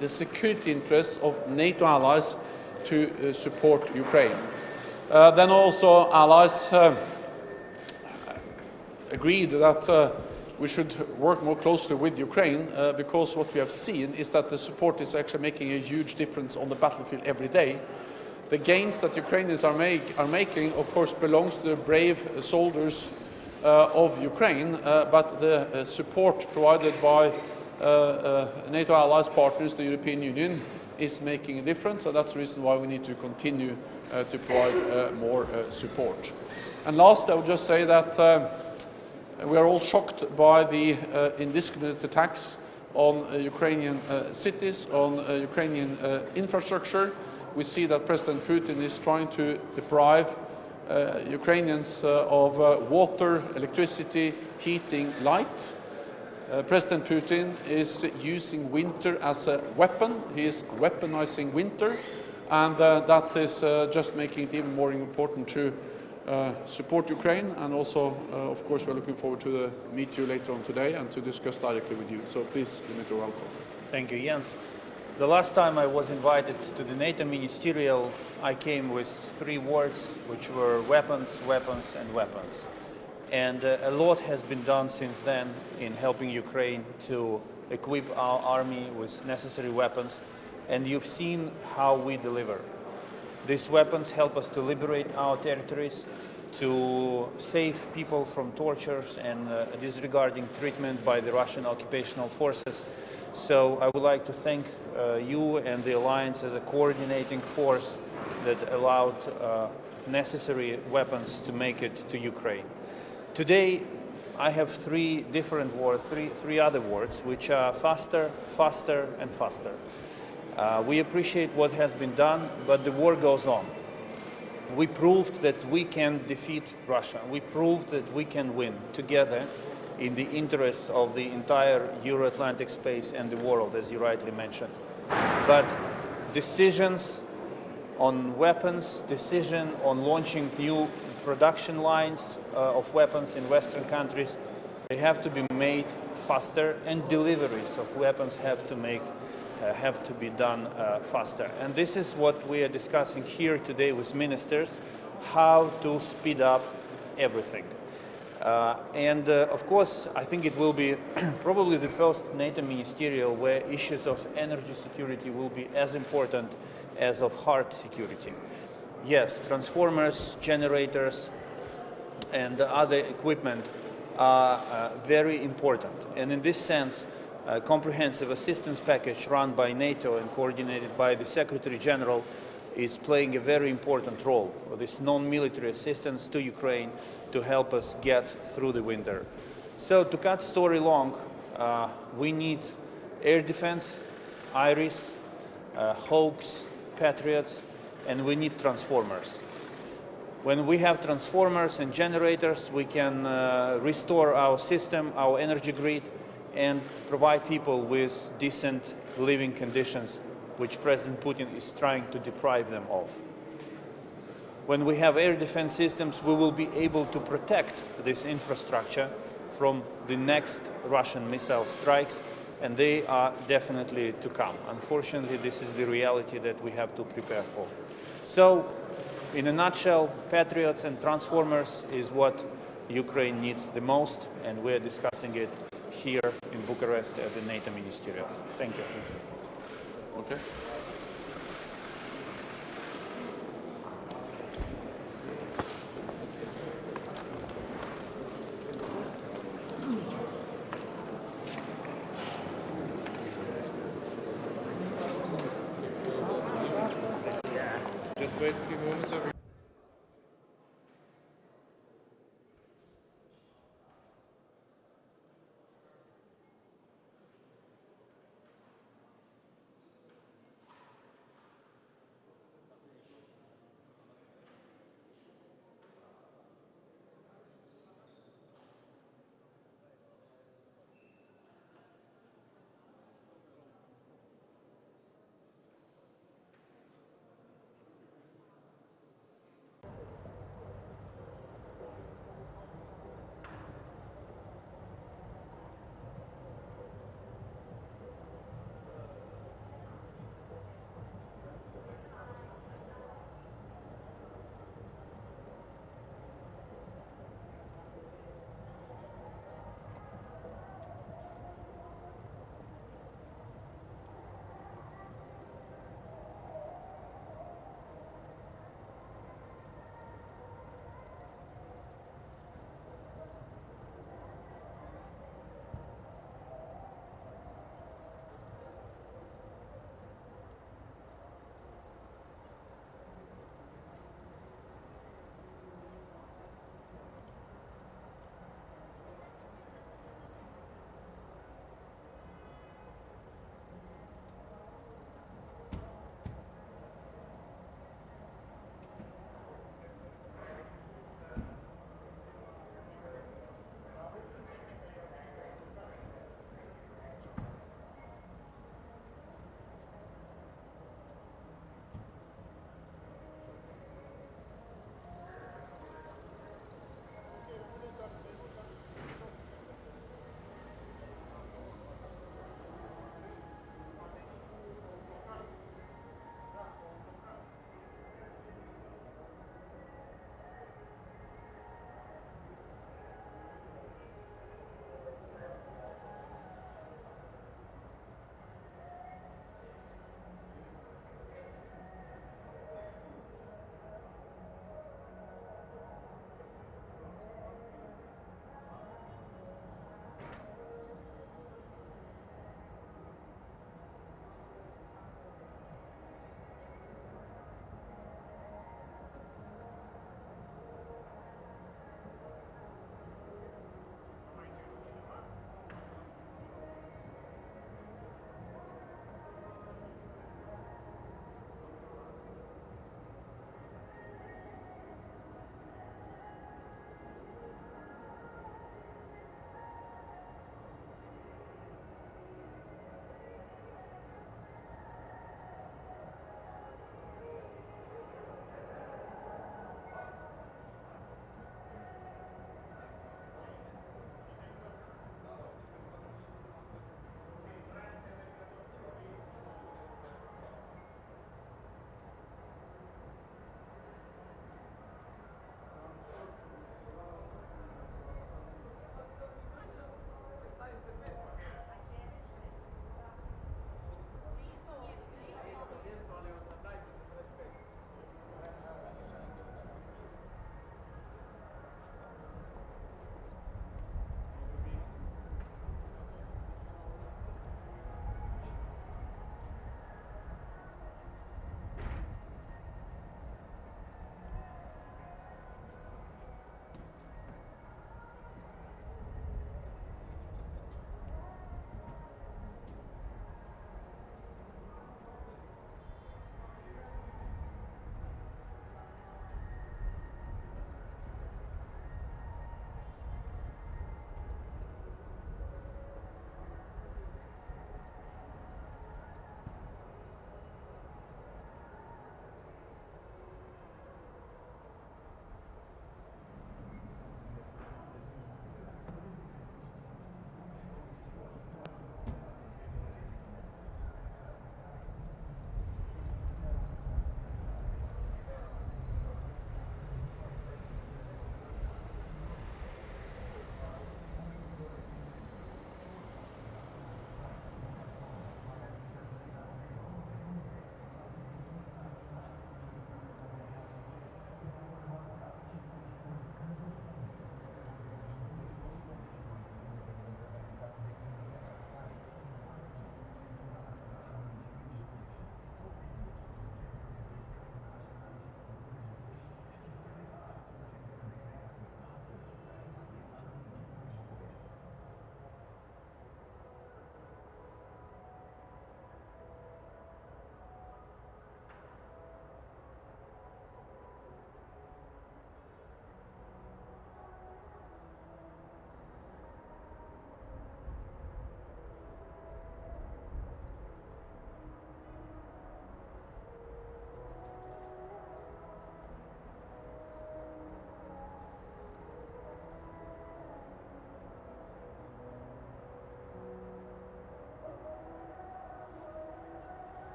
the security interests of NATO allies to support Ukraine. Then also allies agreed that we should work more closely with Ukraine because what we have seen is that the support is actually making a huge difference on the battlefield every day. The gains that Ukrainians are making, of course, belongs to the brave soldiers of Ukraine, but the support provided by NATO allies, partners, the European Union, is making a difference, and that's the reason why we need to continue to provide more support. And last, I would just say that we are all shocked by the indiscriminate attacks on Ukrainian cities, on Ukrainian infrastructure. We see that President Putin is trying to deprive Ukrainians of water, electricity, heating, light. President Putin is using winter as a weapon. He is weaponizing winter, and that is just making it even more important to support Ukraine. And also, of course, we're looking forward to meet you later on today and to discuss directly with you. So please, Dmitry, welcome. Thank you, Jens. The last time I was invited to the NATO Ministerial, I came with 3 words, which were weapons, weapons, and weapons. And a lot has been done since then in helping Ukraine to equip our army with necessary weapons. And you've seen how we deliver. These weapons help us to liberate our territories, to save people from tortures and disregarding treatment by the Russian occupational forces. So I would like to thank you and the Alliance as a coordinating force that allowed necessary weapons to make it to Ukraine. Today, I have 3 different words, three other words, which are faster, faster, and faster. We appreciate what has been done, but the war goes on. We proved that we can defeat Russia. We proved that we can win together in the interests of the entire Euro-Atlantic space and the world, as you rightly mentioned. But decisions on weapons, decision on launching new production lines of weapons in Western countries, they have to be made faster, and deliveries of weapons have to be done faster. And this is what we are discussing here today with ministers, how to speed up everything. Of course, I think it will be probably the first NATO ministerial where issues of energy security will be as important as of hard security. Yes, transformers, generators, and other equipment are very important. And in this sense, a comprehensive assistance package run by NATO and coordinated by the Secretary General is playing a very important role. This non-military assistance to Ukraine to help us get through the winter. So to cut story long, we need air defense, Iris, Hawks, Patriots, and we need transformers. When we have transformers and generators, we can restore our system, our energy grid, and provide people with decent living conditions, which President Putin is trying to deprive them of. When we have air defense systems, we will be able to protect this infrastructure from the next Russian missile strikes, and they are definitely to come. Unfortunately, this is the reality that we have to prepare for. So, in a nutshell, Patriots and transformers is what Ukraine needs the most, and we're discussing it here in Bucharest at the NATO Ministerial. Thank you. Okay. Just wait a few moments over.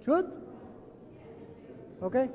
Good? Okay.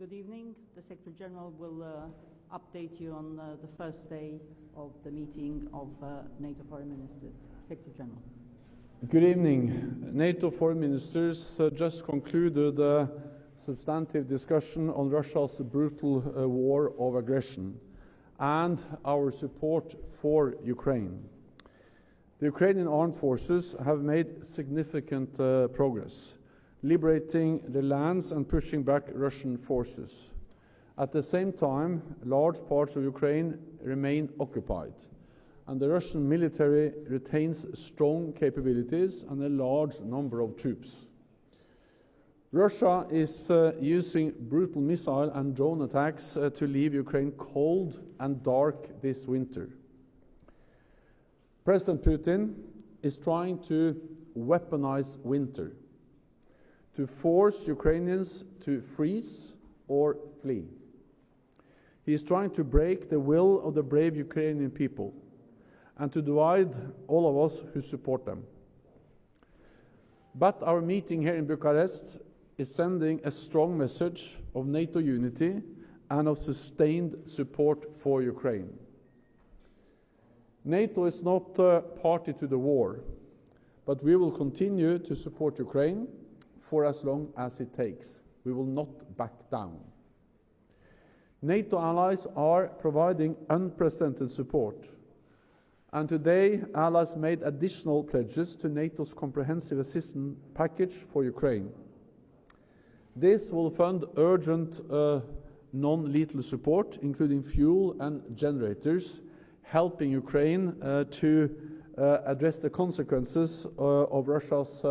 Good evening. The Secretary General will update you on the first day of the meeting of NATO Foreign Ministers. Secretary General. Good evening. NATO Foreign Ministers just concluded a substantive discussion on Russia's brutal war of aggression and our support for Ukraine. The Ukrainian armed forces have made significant progress, liberating the lands and pushing back Russian forces. At the same time, large parts of Ukraine remain occupied, and the Russian military retains strong capabilities and a large number of troops. Russia is using brutal missile and drone attacks to leave Ukraine cold and dark this winter. President Putin is trying to weaponize winter, to force Ukrainians to freeze or flee. He is trying to break the will of the brave Ukrainian people and to divide all of us who support them. But our meeting here in Bucarest is sending a strong message of NATO unity and of sustained support for Ukraine. NATO is not party to the war, but we will continue to support Ukraine for as long as it takes. We will not back down. NATO allies are providing unprecedented support, and today allies made additional pledges to NATO's comprehensive assistance package for Ukraine. This will fund urgent non-lethal support, including fuel and generators, helping Ukraine to address the consequences of Russia's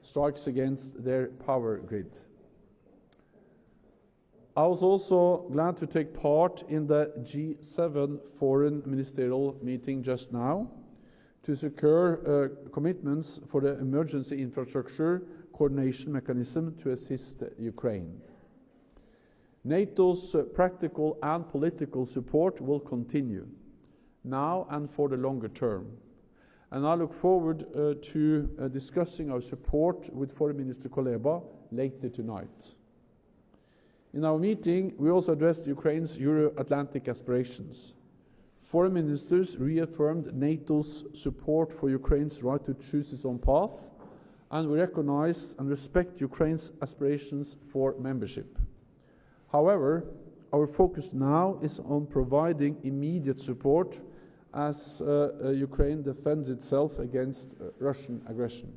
strikes against their power grid. I was also glad to take part in the G7 foreign ministerial meeting just now to secure commitments for the emergency infrastructure coordination mechanism to assist Ukraine. NATO's practical and political support will continue now and for the longer term. And I look forward to discussing our support with Foreign Minister Kuleba later tonight. In our meeting, we also addressed Ukraine's Euro-Atlantic aspirations. Foreign ministers reaffirmed NATO's support for Ukraine's right to choose its own path, and we recognize and respect Ukraine's aspirations for membership. However, our focus now is on providing immediate support as Ukraine defends itself against Russian aggression.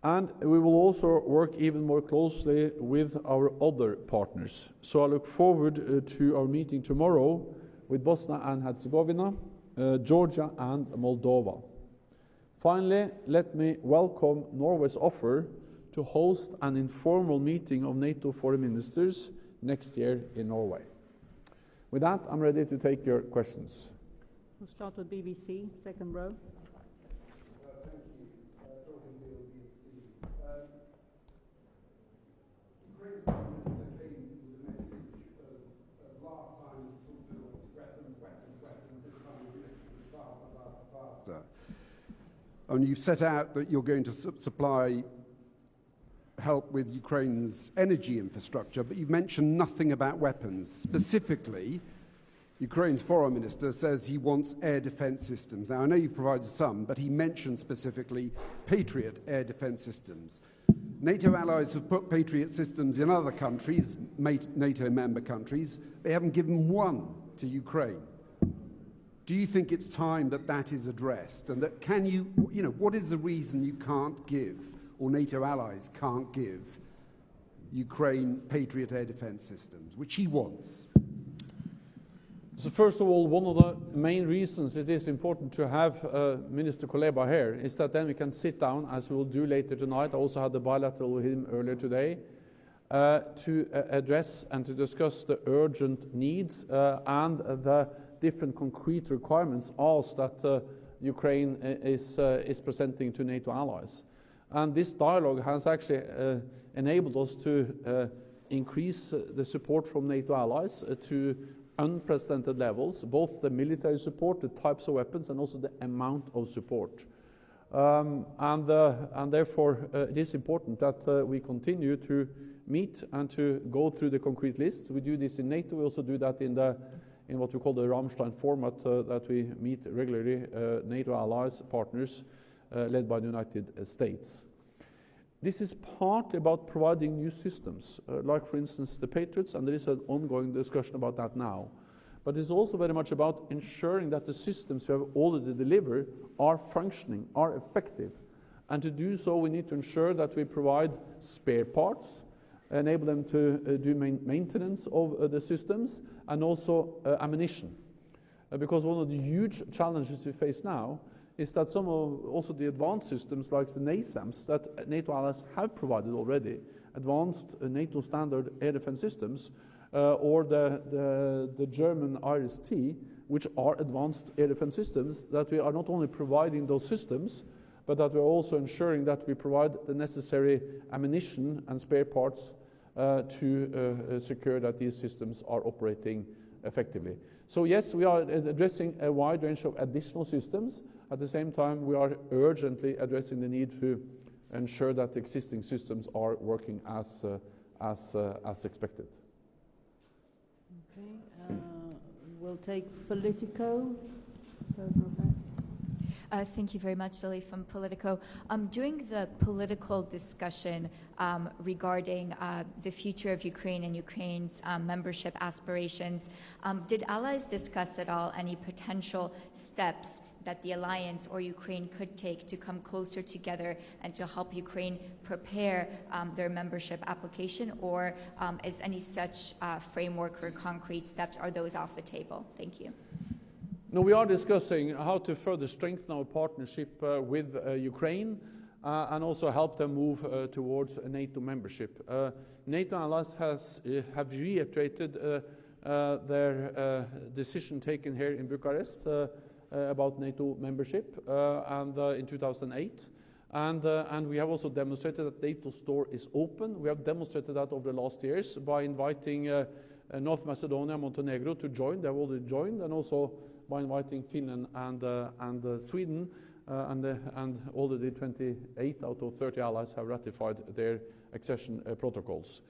And we will also work even more closely with our other partners. So I look forward to our meeting tomorrow with Bosnia and Herzegovina, Georgia and Moldova. Finally, let me welcome Norway's offer to host an informal meeting of NATO foreign ministers next year in Norway. With that, I'm ready to take your questions. We'll start with BBC, second row. And you've set out that you're going to supply help with Ukraine's energy infrastructure, but you've mentioned nothing about weapons. Specifically, Ukraine's foreign minister says he wants air defense systems. Now, I know you've provided some, but he mentioned specifically Patriot air defense systems. NATO allies have put Patriot systems in other countries, NATO member countries. They haven't given one to Ukraine. Do you think it's time that that is addressed? And that what is the reason you can't give, or NATO allies can't give, Ukraine Patriot air defense systems, which he wants? So first of all, one of the main reasons it is important to have Minister Kuleba here is that then we can sit down, as we will do later tonight. I also had the bilateral with him earlier today, to address and to discuss the urgent needs and the different concrete requirements asked that Ukraine is presenting to NATO allies. And this dialogue has actually enabled us to increase the support from NATO allies to unprecedented levels, both the military support, the types of weapons, and also the amount of support. And therefore, it is important that we continue to meet and to go through the concrete lists. We do this in NATO. We also do that in what we call the Ramstein format, that we meet regularly, NATO allies, partners, led by the United States. This is partly about providing new systems, like for instance the Patriots, and there is an ongoing discussion about that now. But it's also very much about ensuring that the systems we have already delivered are functioning, are effective. And to do so, we need to ensure that we provide spare parts, enable them to do maintenance of the systems, and also ammunition. Because one of the huge challenges we face now is that some of also the advanced systems like the NASAMS that NATO allies have provided already, advanced NATO standard air defense systems, or the German IRIS-T, which are advanced air defense systems, that we are not only providing those systems, but that we're also ensuring that we provide the necessary ammunition and spare parts to secure that these systems are operating effectively. So yes, we are addressing a wide range of additional systems. At the same time, we are urgently addressing the need to ensure that existing systems are working as expected. Okay, we'll take Politico. Thank you very much, Lily from Politico. During the political discussion regarding the future of Ukraine and Ukraine's membership aspirations, did allies discuss at all any potential steps that the alliance or Ukraine could take to come closer together and to help Ukraine prepare their membership application, or is any such framework or concrete steps, are those off the table? Thank you. No, we are discussing how to further strengthen our partnership with Ukraine and also help them move towards a NATO membership. NATO allies have reiterated their decision taken here in Bucarest about NATO membership and in 2008. And we have also demonstrated that NATO's door is open. We have demonstrated that over the last years by inviting North Macedonia and Montenegro to join. They have already joined, and also by inviting Finland and Sweden, and already 28 out of 30 allies have ratified their accession protocols.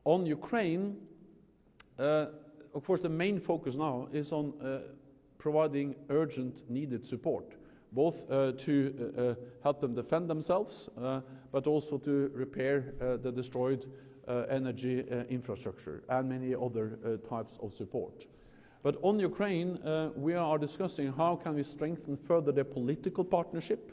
On Ukraine, of course, the main focus now is on providing urgent needed support, both to help them defend themselves, but also to repair the destroyed energy infrastructure and many other types of support. But on Ukraine, we are discussing how can we strengthen further the political partnership,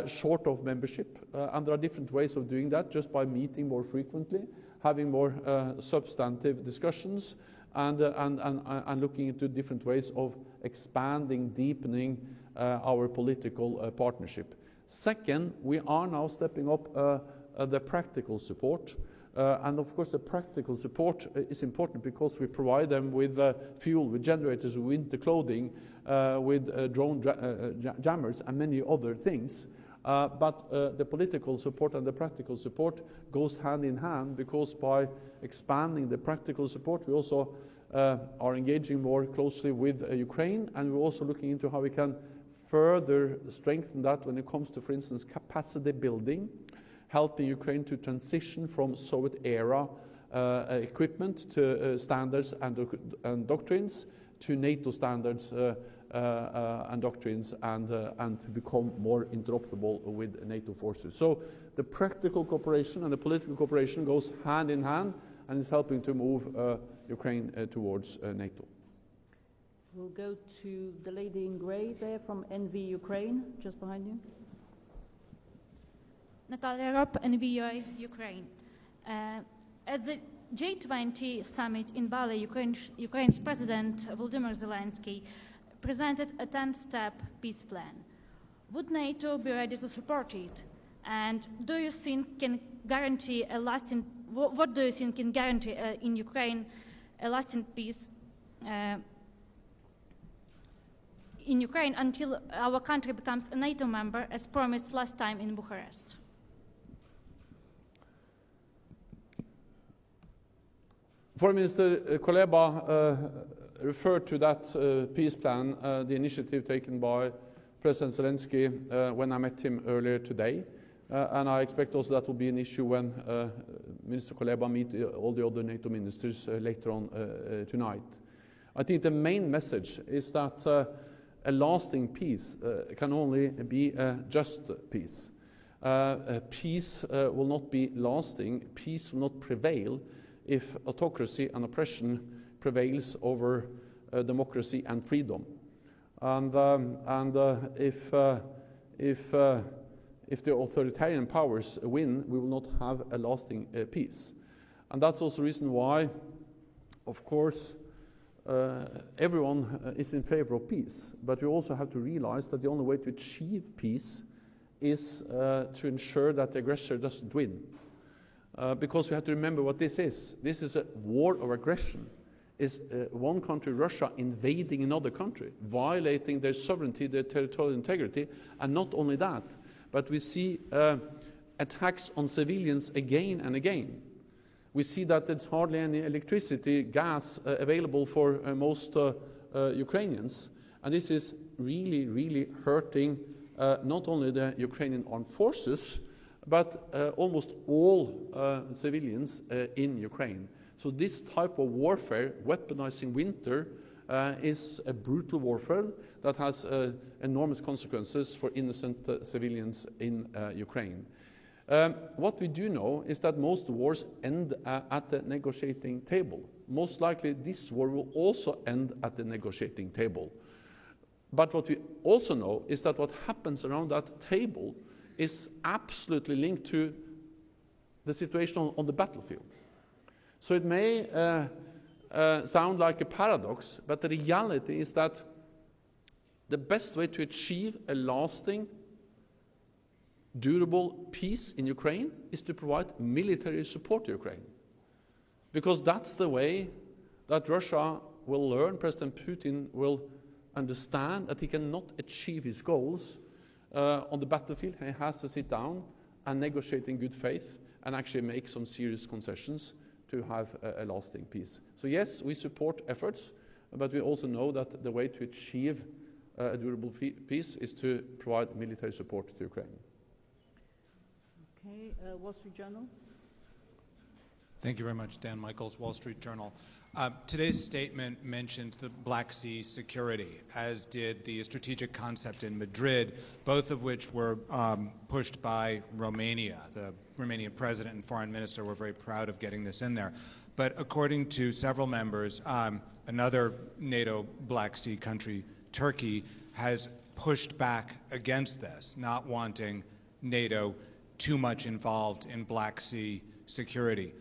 short of membership, and there are different ways of doing that, just by meeting more frequently, having more substantive discussions, and looking into different ways of expanding, deepening our political partnership. Second, we are now stepping up the practical support. And of course, the practical support is important because we provide them with fuel, with generators, with winter clothing, with drone jammers, and many other things. But the political support and the practical support goes hand in hand, because by expanding the practical support, we also are engaging more closely with Ukraine, and we're also looking into how we can further strengthen that when it comes to, for instance, capacity building, helping Ukraine to transition from Soviet-era equipment to standards and doctrines, to NATO standards and doctrines, and to become more interoperable with NATO forces. So the practical cooperation and the political cooperation goes hand in hand, and is helping to move Ukraine towards NATO. We'll go to the lady in grey there from NV Ukraine, just behind you. Natalia Rob, NVUI, Ukraine. At the G20 summit in Bali, Ukraine's President Volodymyr Zelensky presented a 10-step peace plan. Would NATO be ready to support it? And do you think can guarantee a lasting? What do you think can guarantee in Ukraine a lasting peace in Ukraine until our country becomes a NATO member, as promised last time in Bucharest? Foreign Minister Kuleba referred to that peace plan, the initiative taken by President Zelensky when I met him earlier today. And I expect also that will be an issue when Minister Kuleba meet all the other NATO ministers later on tonight. I think the main message is that a lasting peace can only be a just peace. Peace will not be lasting, peace will not prevail if autocracy and oppression prevails over democracy and freedom. And if the authoritarian powers win, we will not have a lasting peace. And that's also the reason why, of course, everyone is in favor of peace. But we also have to realize that the only way to achieve peace is to ensure that the aggressor doesn't win. Because we have to remember what this is. This is a war of aggression. It's one country, Russia, invading another country, violating their sovereignty, their territorial integrity, and not only that, but we see attacks on civilians again and again. We see that there's hardly any electricity, gas available for most Ukrainians, and this is really, really hurting not only the Ukrainian armed forces, but almost all civilians in Ukraine. So this type of warfare, weaponizing winter, is a brutal warfare that has enormous consequences for innocent civilians in Ukraine. What we do know is that most wars end at the negotiating table. Most likely this war will also end at the negotiating table. But what we also know is that what happens around that table is absolutely linked to the situation on the battlefield. So it may sound like a paradox, but the reality is that the best way to achieve a lasting, durable peace in Ukraine is to provide military support to Ukraine. Because that's the way that Russia will learn, President Putin will understand that he cannot achieve his goals on the battlefield. He has to sit down and negotiate in good faith and actually make some serious concessions to have a lasting peace. So yes, we support efforts, but we also know that the way to achieve a durable peace is to provide military support to Ukraine. Okay, Wall Street Journal. Thank you very much, Dan Michaels, Wall Street Journal. Today's statement mentioned the Black Sea security, as did the strategic concept in Madrid, both of which were pushed by Romania. The Romanian president and foreign minister were very proud of getting this in there. But according to several members, another NATO Black Sea country, Turkey, has pushed back against this, not wanting NATO too much involved in Black Sea security.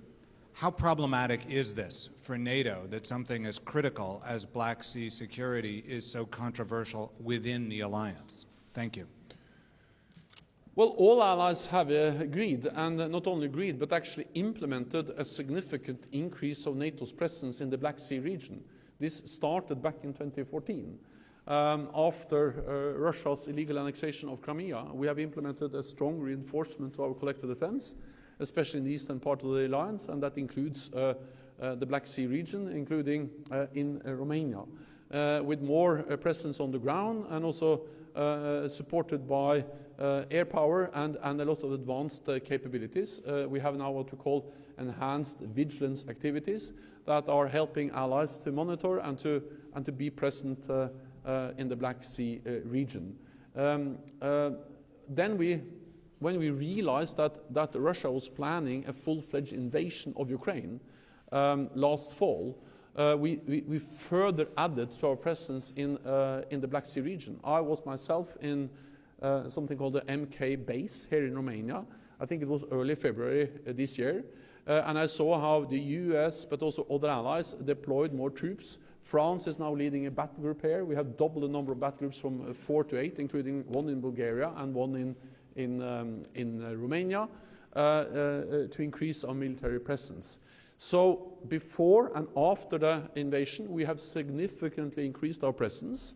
How problematic is this for NATO that something as critical as Black Sea security is so controversial within the alliance? Thank you. Well, all allies have agreed, and not only agreed, but actually implemented a significant increase of NATO's presence in the Black Sea region. This started back in 2014. After Russia's illegal annexation of Crimea, we have implemented a strong reinforcement to our collective defense, especially in the eastern part of the alliance, and that includes the Black Sea region, including in Romania, with more presence on the ground and also supported by air power and a lot of advanced capabilities. We have now what we call enhanced vigilance activities that are helping allies to monitor and to be present in the Black Sea region. When we realized that Russia was planning a full-fledged invasion of Ukraine last fall, we further added to our presence in the Black Sea region. I was myself in something called the MK base here in Romania. I think it was early February this year. And I saw how the US, but also other allies, deployed more troops. France is now leading a battle group here. We have doubled the number of battle groups from 4 to 8, including one in Bulgaria and one in Romania, to increase our military presence. So before and after the invasion, we have significantly increased our presence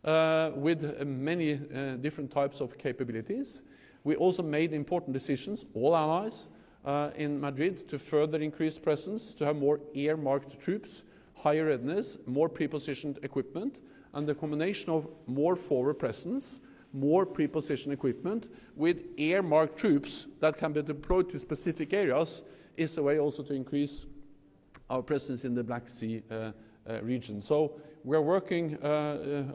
with many different types of capabilities. We also made important decisions, all allies, in Madrid to further increase presence, to have more earmarked troops, higher readiness, more pre-positioned equipment, and the combination of more forward presence, more pre-positioned equipment with earmarked troops that can be deployed to specific areas is a way also to increase our presence in the Black Sea region. So we are working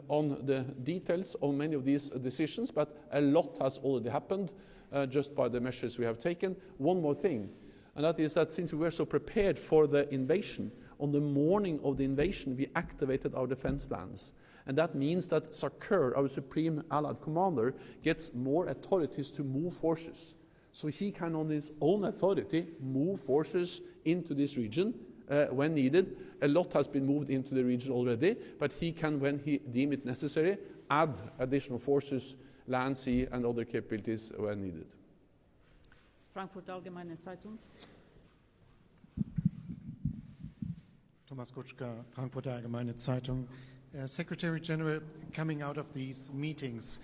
on the details on many of these decisions, but a lot has already happened just by the measures we have taken. One more thing, and that is that since we were so prepared for the invasion, on the morning of the invasion, we activated our defense plans. And that means that SACEUR, our Supreme Allied Commander, gets more authorities to move forces. So he can, on his own authority, move forces into this region when needed. A lot has been moved into the region already, but he can, when he deems it necessary, add additional forces, land, sea, and other capabilities when needed. Frankfurt Allgemeine Zeitung. Thomas Kutschka, Frankfurt Allgemeine Zeitung. Secretary General, coming out of these meetings,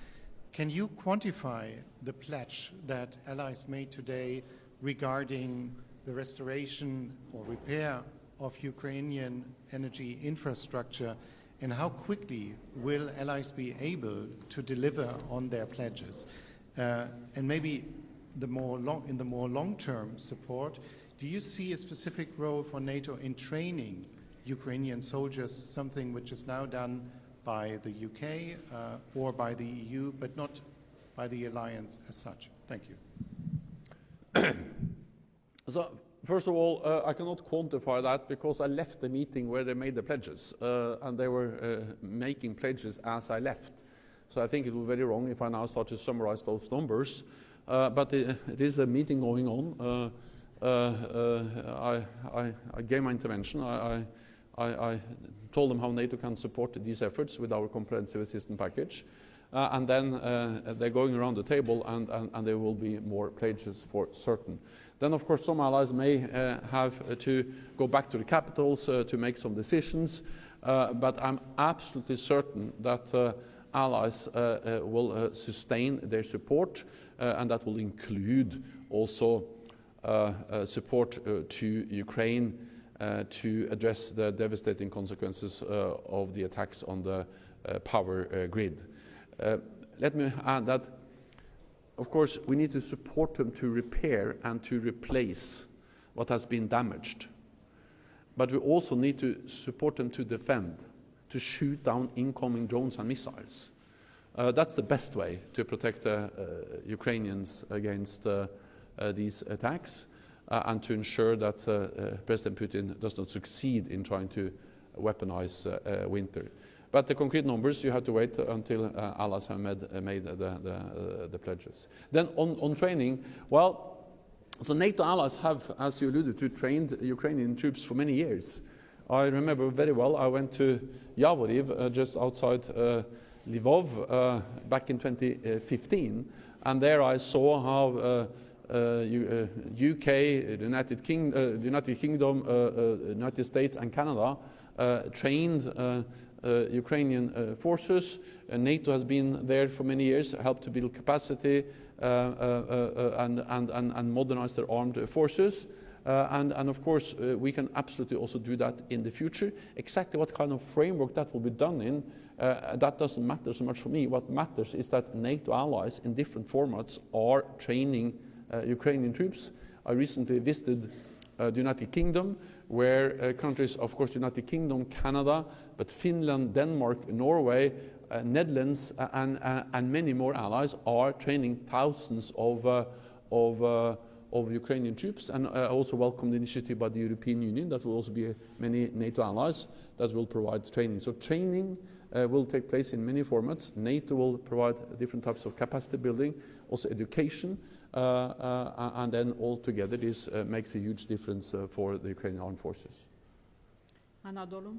can you quantify the pledge that allies made today regarding the restoration or repair of Ukrainian energy infrastructure, and how quickly will allies be able to deliver on their pledges? And maybe in the more long-term support, do you see a specific role for NATO in training Ukrainian soldiers, something which is now done by the UK or by the EU, but not by the alliance as such? Thank you. So, first of all, I cannot quantify that because I left the meeting where they made the pledges, and they were making pledges as I left. So I think it would be very wrong if I now start to summarize those numbers. But it is a meeting going on. I gave my intervention. I told them how NATO can support these efforts with our comprehensive assistance package. And then they're going around the table, and there will be more pledges for certain. Then, of course, some allies may have to go back to the capitals to make some decisions, but I'm absolutely certain that allies will sustain their support, and that will include also support to Ukraine to address the devastating consequences of the attacks on the power grid. Let me add that, of course, we need to support them to repair and to replace what has been damaged. But we also need to support them to defend, to shoot down incoming drones and missiles. That's the best way to protect Ukrainians against these attacks, and to ensure that President Putin does not succeed in trying to weaponize winter. But the concrete numbers, you have to wait until allies have made the pledges. Then on training, well, so NATO allies have, as you alluded to, trained Ukrainian troops for many years. I remember very well, I went to Yavoriv, just outside Lvov, back in 2015, and there I saw how UK, the United Kingdom, United States and Canada trained Ukrainian forces. NATO has been there for many years, helped to build capacity and modernize their armed forces. And of course, we can absolutely also do that in the future. Exactly what kind of framework that will be done in, that doesn't matter so much for me. What matters is that NATO allies in different formats are training Ukrainian troops. I recently visited the United Kingdom, where countries, of course, United Kingdom, Canada, but Finland, Denmark, Norway, Netherlands, and many more allies are training thousands of Ukrainian troops, and also welcome the initiative by the European Union. That will also be many NATO allies that will provide training. So training will take place in many formats. NATO will provide different types of capacity building, also education, and then all together this makes a huge difference for the Ukrainian armed forces. Anadolu.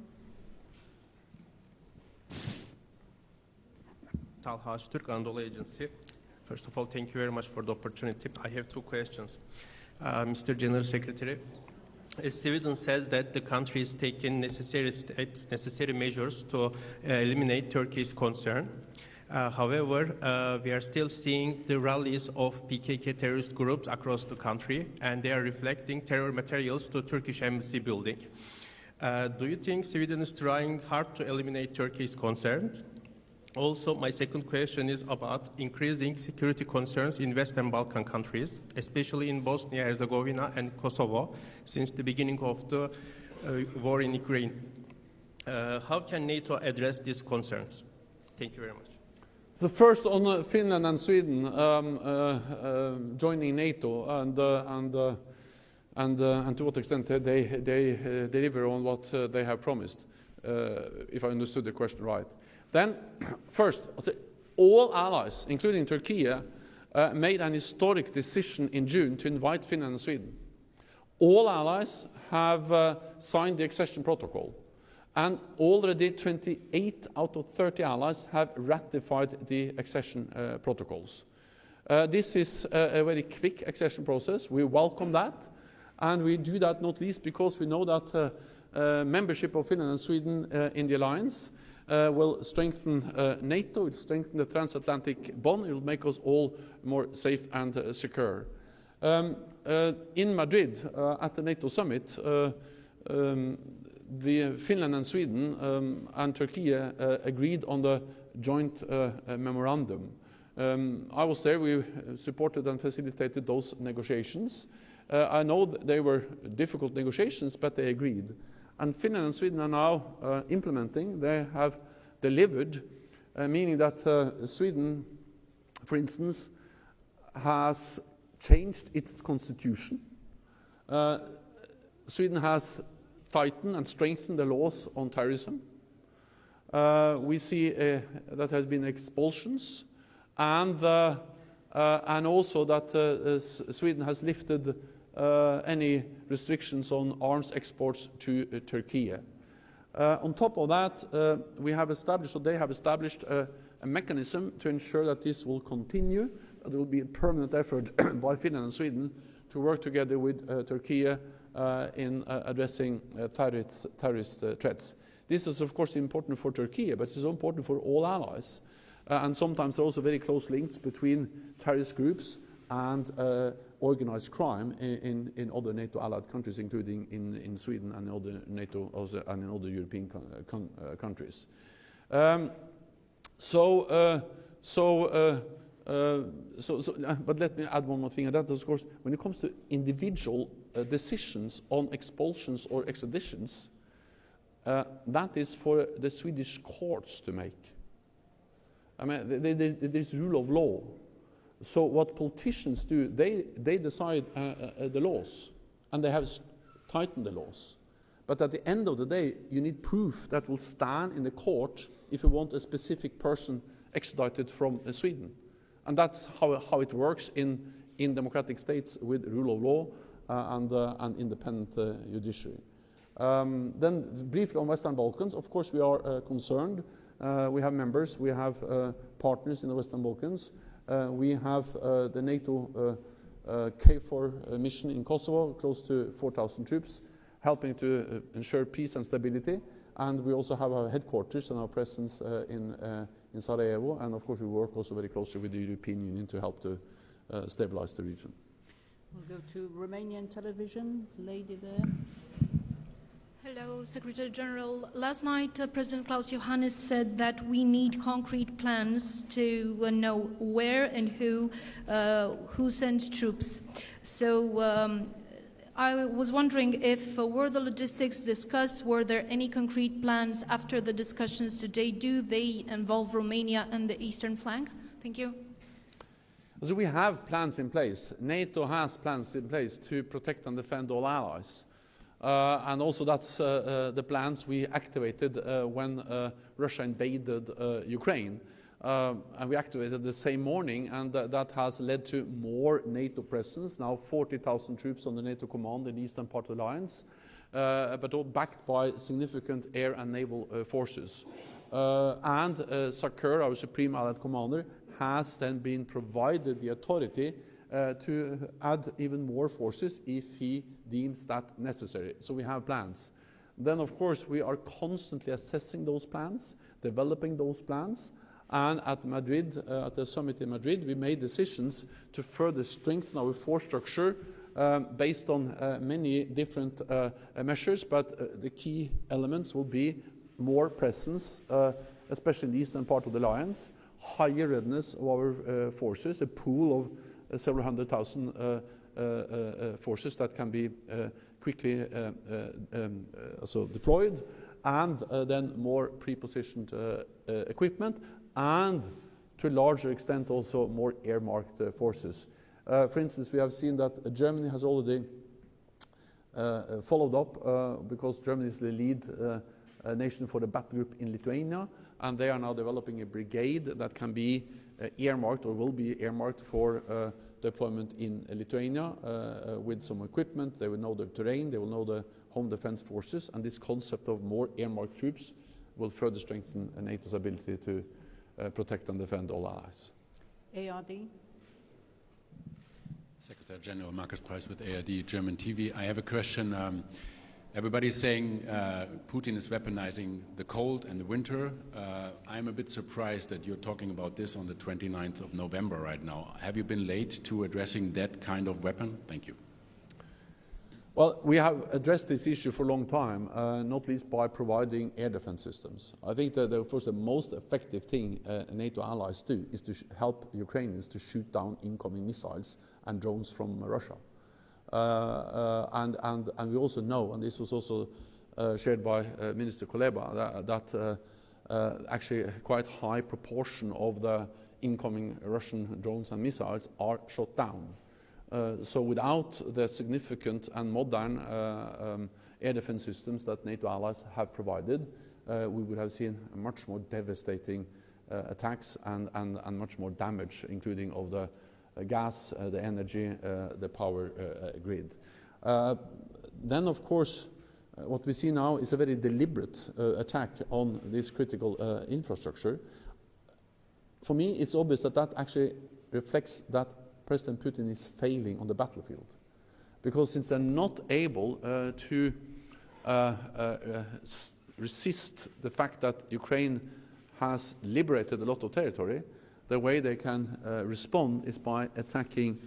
Talha Öztürk, Anadolu Agency. First of all, thank you very much for the opportunity. I have two questions. Mr. General Secretary, Sweden says that the country is taking necessary steps, necessary measures to eliminate Turkey's concern. However, we are still seeing the rallies of PKK terrorist groups across the country, and they are reflecting terror materials to Turkish embassy building. Do you think Sweden is trying hard to eliminate Turkey's concerns? Also, my second question is about increasing security concerns in Western Balkan countries, especially in Bosnia-Herzegovina and Kosovo, since the beginning of the war in Ukraine. How can NATO address these concerns? Thank you very much. So first on Finland and Sweden joining NATO and to what extent they deliver on what they have promised, if I understood the question right. Then, first, all allies, including Turkey, made an historic decision in June to invite Finland and Sweden. All allies have signed the accession protocol, and already 28 out of 30 allies have ratified the accession protocols. This is a very quick accession process. We welcome that, and we do that not least because we know that membership of Finland and Sweden in the alliance will strengthen NATO, it will strengthen the transatlantic bond, it will make us all more safe and secure. In Madrid, at the NATO summit, the Finland and Sweden and Turkey agreed on the joint memorandum. I was there, we supported and facilitated those negotiations. I know that they were difficult negotiations, but they agreed. And Finland and Sweden are now implementing. They have delivered, meaning that Sweden, for instance, has changed its constitution. Sweden has tightened and strengthened the laws on terrorism. We see that has been expulsions, and also that Sweden has lifted any restrictions on arms exports to Turkey. On top of that, we have established, or they have established, a mechanism to ensure that this will continue. There will be a permanent effort by Finland and Sweden to work together with Turkey in addressing terrorist threats. This is, of course, important for Turkey, but it's important for all allies. And sometimes there are also very close links between terrorist groups and organized crime in other NATO allied countries, including in Sweden and other NATO and in other European countries. But let me add one more thing, and that, of course, when it comes to individual decisions on expulsions or extraditions, that is for the Swedish courts to make. I mean, there's rule of law. So what politicians do, they decide the laws, and they have tightened the laws. But at the end of the day, you need proof that will stand in the court if you want a specific person extradited from Sweden. And that's how it works in democratic states with rule of law and independent judiciary. Then briefly on Western Balkans, of course we are concerned. We have members, we have partners in the Western Balkans. We have the NATO KFOR mission in Kosovo, close to 4,000 troops, helping to ensure peace and stability. And we also have our headquarters and our presence in Sarajevo. And of course we work also very closely with the European Union to help to stabilize the region. We'll go to Romanian television, lady there. Hello, Secretary General. Last night, President Klaus Johannes said that we need concrete plans to know where and who sends troops. So I was wondering if were the logistics discussed, were there any concrete plans after the discussions today? Do they involve Romania and the eastern flank? Thank you. So we have plans in place. NATO has plans in place to protect and defend all allies. And also that's the plans we activated when Russia invaded Ukraine. And we activated the same morning, and that has led to more NATO presence, now 40,000 troops on the NATO command in the eastern part of the alliance, but all backed by significant air and naval forces. And SACEUR, our Supreme Allied Commander, has then been provided the authority to add even more forces if he deems that necessary. So we have plans. Then, of course, we are constantly assessing those plans, developing those plans, and at Madrid, at the summit in Madrid, we made decisions to further strengthen our force structure based on many different measures, but the key elements will be more presence especially in the eastern part of the alliance, higher readiness of our forces, a pool of several 100,000 forces that can be quickly also deployed, and then more pre-positioned equipment, and to a larger extent also more earmarked forces. For instance, we have seen that Germany has already followed up because Germany is the lead nation for the battle group in Lithuania, and they are now developing a brigade that can be earmarked or will be earmarked for deployment in Lithuania with some equipment. They will know the terrain, they will know the home defense forces, and this concept of more earmarked troops will further strengthen NATO's ability to protect and defend all allies. ARD. Secretary General Markus Price with ARD German TV. I have a question. Everybody's saying Putin is weaponizing the cold and the winter. I'm a bit surprised that you're talking about this on the 29th of November right now. Have you been late to addressing that kind of weapon? Thank you. Well, we have addressed this issue for a long time, not least by providing air defense systems. I think that, of course, the most effective thing NATO allies do is to help Ukrainians to shoot down incoming missiles and drones from Russia. And we also know, and this was also shared by Minister Kuleba, that actually a quite high proportion of the incoming Russian drones and missiles are shot down. So without the significant and modern air defense systems that NATO allies have provided, we would have seen much more devastating attacks and much more damage, including of the gas, the energy, the power grid. Then, of course, what we see now is a very deliberate attack on this critical infrastructure. For me, it's obvious that that actually reflects that President Putin is failing on the battlefield, because since they're not able to resist the fact that Ukraine has liberated a lot of territory, the way they can respond is by attacking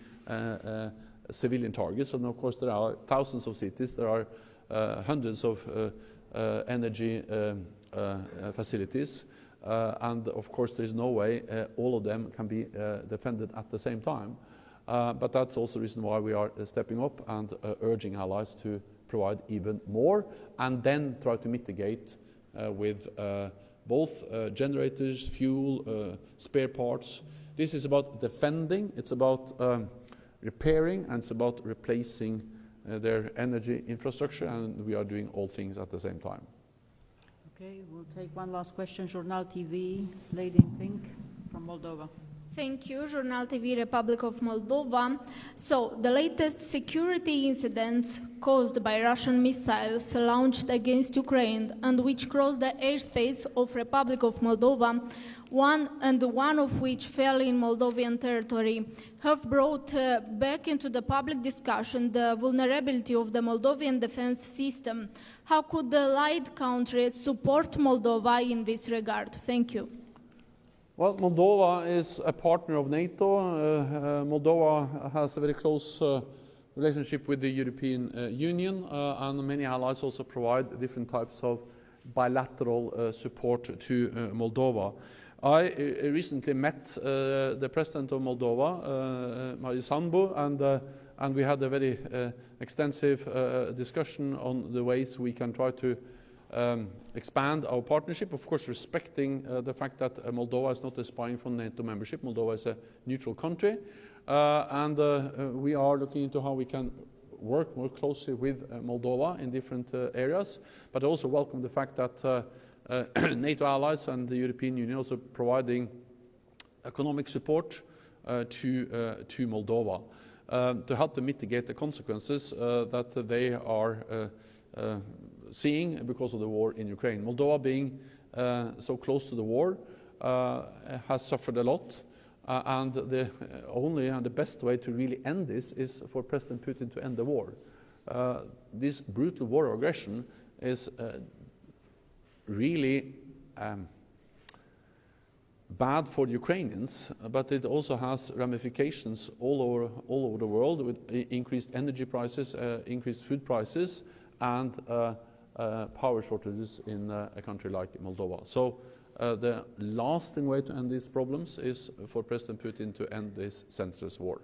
civilian targets. And of course there are thousands of cities, there are hundreds of energy facilities, and of course there's no way all of them can be defended at the same time. But that's also the reason why we are stepping up and urging allies to provide even more, and then try to mitigate with both generators, fuel, spare parts. This is about defending, it's about repairing, and it's about replacing their energy infrastructure, and we are doing all things at the same time. Okay, we'll take one last question. Journal TV, lady in pink from Moldova. Thank you, Journal TV, Republic of Moldova. So, the latest security incidents caused by Russian missiles launched against Ukraine and which crossed the airspace of Republic of Moldova, one of which fell in Moldovan territory, have brought back into the public discussion the vulnerability of the Moldovan defense system. How could the allied countries support Moldova in this regard? Thank you. Well, Moldova is a partner of NATO. Moldova has a very close relationship with the European Union, and many allies also provide different types of bilateral support to Moldova. I recently met the President of Moldova, Maris Sanbo, and we had a very extensive discussion on the ways we can try to expand our partnership, of course respecting the fact that Moldova is not aspiring for NATO membership. Moldova is a neutral country, and we are looking into how we can work more closely with Moldova in different areas, but also welcome the fact that NATO allies and the European Union also providing economic support to Moldova to help them mitigate the consequences that they are seeing because of the war in Ukraine. Moldova, being so close to the war, has suffered a lot, and the only and the best way to really end this is for President Putin to end the war. This brutal war of aggression is really bad for the Ukrainians, but it also has ramifications all over the world, with increased energy prices, increased food prices, and power shortages in a country like Moldova. So the lasting way to end these problems is for President Putin to end this senseless war.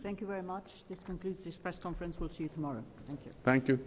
Thank you very much. This concludes this press conference. We'll see you tomorrow. Thank you. Thank you.